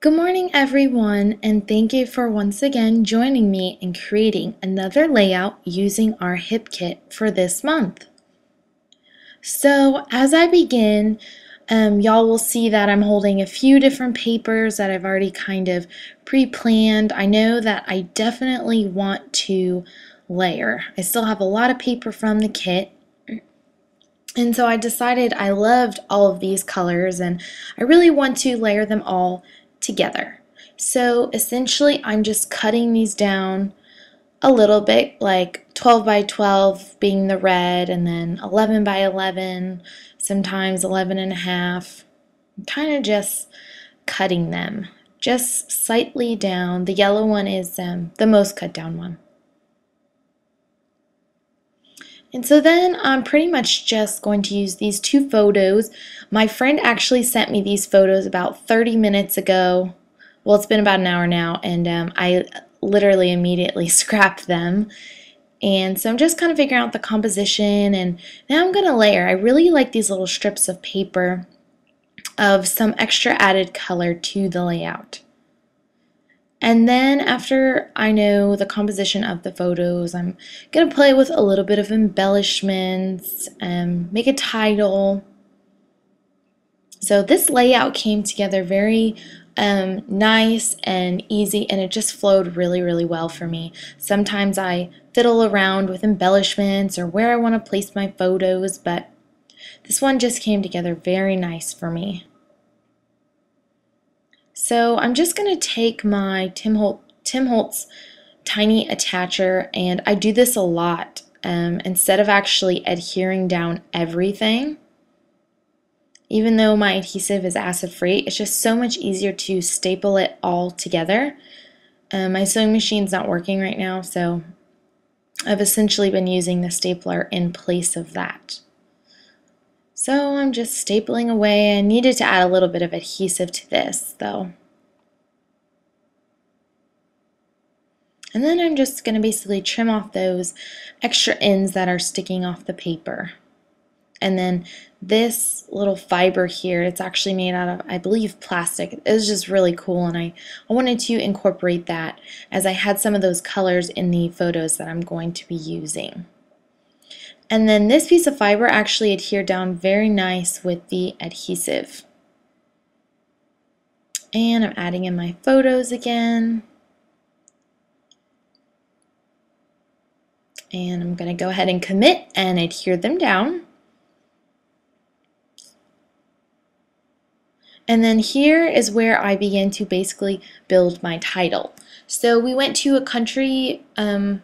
Good morning, everyone, and thank you for once again joining me in creating another layout using our hip kit for this month. So, as I begin, y'all will see that I'm holding a few different papers that I've already kind of pre-planned. I know that I definitely want to layer. I still have a lot of paper from the kit. And so I decided I loved all of these colors and I really want to layer them all together. So essentially I'm just cutting these down a little bit, like 12 by 12 being the red, and then 11 by 11, sometimes 11 and a half. Kind of just cutting them just slightly down. The yellow one is the most cut down one. And so then I'm pretty much just going to use these two photos. My friend actually sent me these photos about 30 minutes ago. Well, it's been about an hour now, and I literally immediately scrapped them. And so I'm just kind of figuring out the composition, and now I'm going to layer. I really like these little strips of paper of some extra added color to the layout. And then after I know the composition of the photos, I'm going to play with a little bit of embellishments, make a title. So this layout came together very nice and easy, and it just flowed really, really well for me. Sometimes I fiddle around with embellishments or where I want to place my photos, but this one just came together very nice for me. So I'm just going to take my Tim Holtz tiny attacher, and I do this a lot. Instead of actually adhering down everything, even though my adhesive is acid-free, it's just so much easier to staple it all together. My sewing machine's not working right now, so I've essentially been using the stapler in place of that. So I'm just stapling away. I needed to add a little bit of adhesive to this, though. And then I'm just going to basically trim off those extra ends that are sticking off the paper. And then this little fiber here, it's actually made out of, I believe, plastic. It was just really cool, and I wanted to incorporate that as I had some of those colors in the photos that I'm going to be using. And then this piece of fiber actually adhered down very nice with the adhesive. And I'm adding in my photos again. And I'm going to go ahead and commit and adhere them down. And then here is where I begin to basically build my title. So we went to a country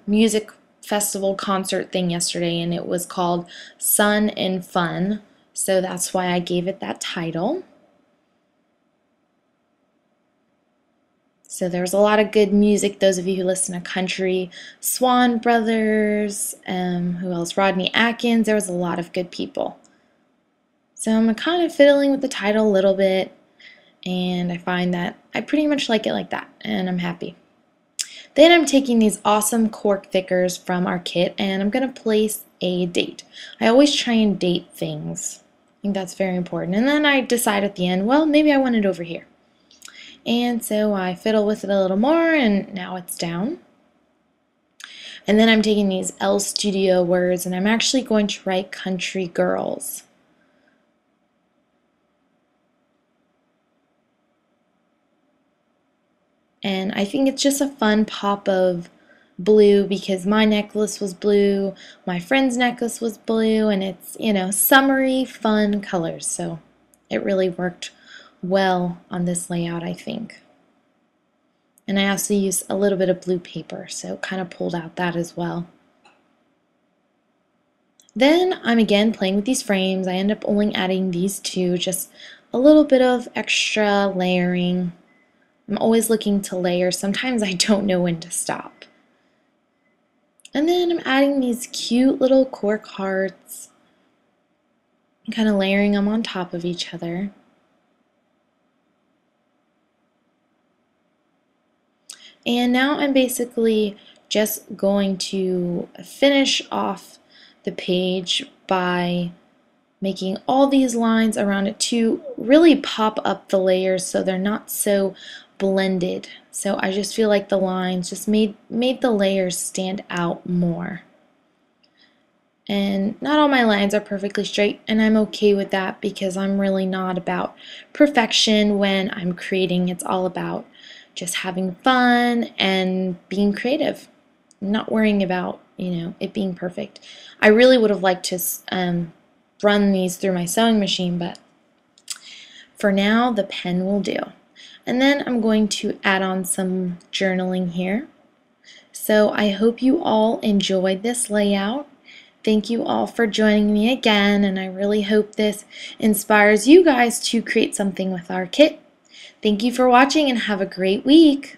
music festival concert thing yesterday, and it was called Sun and Fun. So that's why I gave it that title. So there's a lot of good music, those of you who listen to country. Swan Brothers, who else? Rodney Atkins. There was a lot of good people. So I'm kind of fiddling with the title a little bit, and I find that I pretty much like it like that, and I'm happy. Then I'm taking these awesome cork thickers from our kit, and I'm going to place a date. I always try and date things. I think that's very important. And then I decide at the end, well, maybe I want it over here. And so I fiddle with it a little more, and now it's down. And then I'm taking these L Studio words, and I'm actually going to write Country Girls. And I think it's just a fun pop of blue because my necklace was blue, my friend's necklace was blue, and it's, you know, summery, fun colors. So it really worked well on this layout, I think. And I also used a little bit of blue paper, so it kind of pulled out that as well. Then I'm again playing with these frames. I end up only adding these two, just a little bit of extra layering. I'm always looking to layer. Sometimes I don't know when to stop. And then I'm adding these cute little cork hearts, kind of layering them on top of each other. And now I'm basically just going to finish off the page by making all these lines around it to really pop up the layers so they're not so blended. So I just feel like the lines just made the layers stand out more. And not all my lines are perfectly straight, and I'm okay with that because I'm really not about perfection when I'm creating. It's all about just having fun and being creative, not worrying about, it being perfect. I really would have liked to run these through my sewing machine, but for now, the pen will do. And then I'm going to add on some journaling here. So I hope you all enjoyed this layout. Thank you all for joining me again, and I really hope this inspires you guys to create something with our kit. Thank you for watching and have a great week.